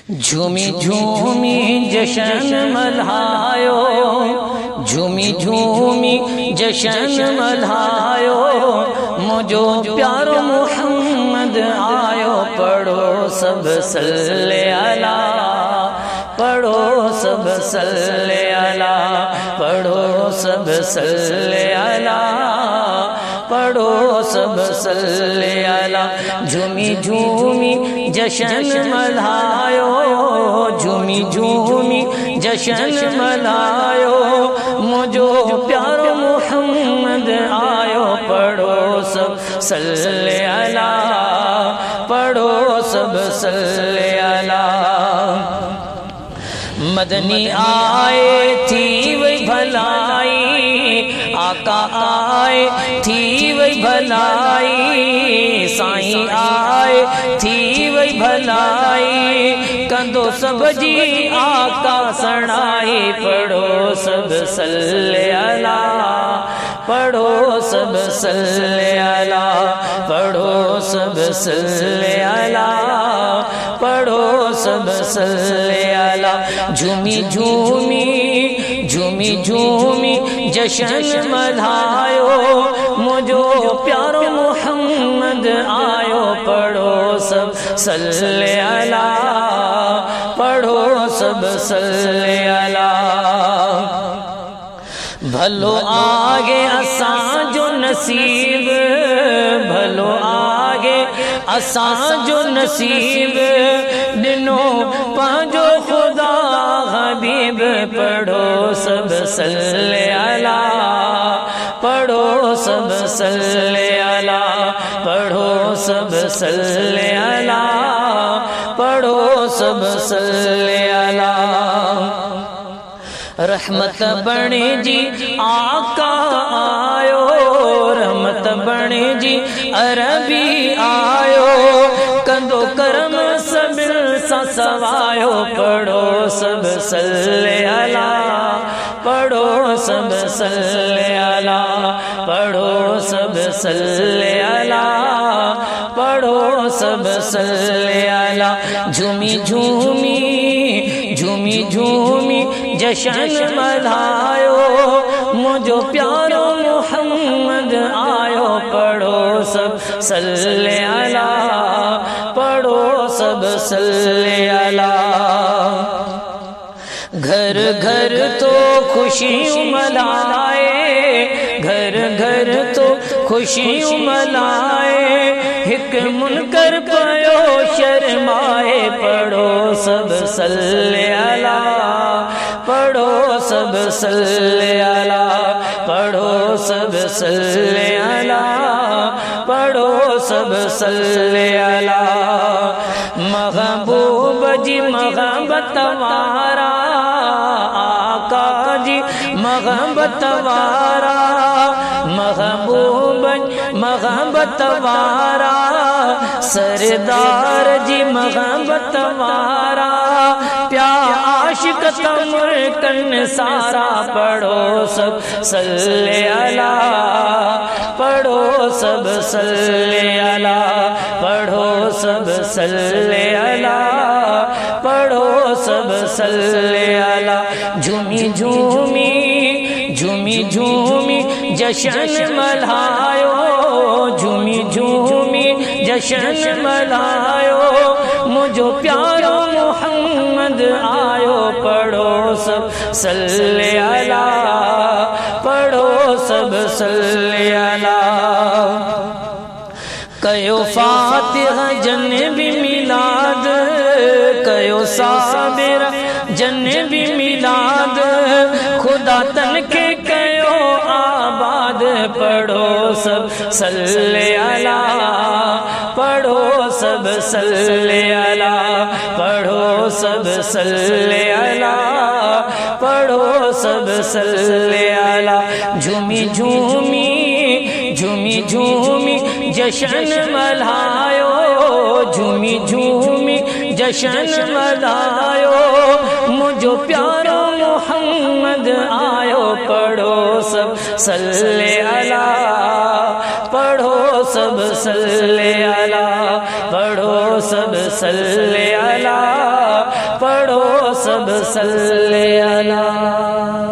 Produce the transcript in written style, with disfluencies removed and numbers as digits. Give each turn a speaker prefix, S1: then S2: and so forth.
S1: جھومی جھومی جشن ملائیو، جھومی جھومی جشن ملائیو، مجھو پیارو محمد آیو، پڑھو سب صلی اللہ، پڑھو سب صلی اللہ، پڑھو سب صلی اللہ، پڑھو سب صلی اللہ۔ جھومی جھومی جشن ملائیو، جھومی جھومی جشن ملائیو، مجھو پیارو محمد آیو، پڑھو سب صلی اللہ، پڑھو سب صلی اللہ۔ مدنی آئے تھی وہی بھلائی، آقا آئے تھی وہی بھلائی، سائیں آئے تھی وہی بھلائی، کندو سب جی آقا سڑائی، پڑھو سب صلی اللہ، پڑھو سب صلی اللہ، پڑھو سب صلی اللہ، پڑھو سب صلی اللہ۔ جھومی جھومی جھومی جھومی جشن ملائیو، مجھو پیارو محمد آیو، پڑھو سب صلی اللہ، پڑھو سب صلی اللہ۔ بھلو آگے اساں جو نصیب، بھلو آگے اساں جو نصیب، دنو پانجو خدا حبیب، پڑھو سب صلی اللہ، پڑھو سب صلی اللہ، پڑھو سب صلی اللہ، پڑھو سب صلی اللہ۔ رحمت بنے جی آقا آیو، رحمت بنے جی عربی آیو، کندو کرم سبل سا سوایو، پڑھو سب صلی اللہ، پڑھو سب صلی اللہ، پڑھو سب صلی اللہ، پڑھو سب صلی اللہ۔ جھومی جھومی جھومی جھومی جشن ملائیو، مجھو پیارو محمد آیو، پڑھو سب صلی اللہ، پڑھو سب صلی اللہ۔ گھر گھر تو خوشیوں ملائے، گھر گھر تو خوشیوں ملائے، ایک منکر پیو شرمائے، پڑھو سب صلی اللہ، پڑھو سب صلی اللہ، پڑھو سب صلی اللہ، پڑھو سب صلی اللہ۔ محبوب جی محبت وارا، آقا جی محبت وارا، محبوب محبت وارا، سردار جی محبت وارا، پیار عاشق تمر کن سارا، پڑھو سب صلی اللہ، پڑھو سب صلی اللہ، پڑھو سب صلی اللہ، پڑھو سب صلی اللہ۔ جھومی جھومی جھومی جھومی جشن ملائیو، جھومی جھومی جشن ملائیو، مجھو پیارو محمد آیو، پڑھو سب صلی اللہ، پڑھو سب صلی اللہ۔ کیو فاتح جنب میلاد، کیو صابر جنب میلاد، خدا تن کے کیو آباد، پڑھو سب صلی اللہ، پڑھو سب صلی اللہ، پڑھو سب صلی اللہ، پڑھو سب صلی اللہ۔ جھومی جھومی جھومی جھومی جشن ملائیو، جھومی جھومی جشن ملائیو، مجھو پیارو محمد آیو، پڑھو سب صلی اللہ، پڑھو سب صلی اللہ، پڑھو سب صلی اللہ، سب صلی اللہ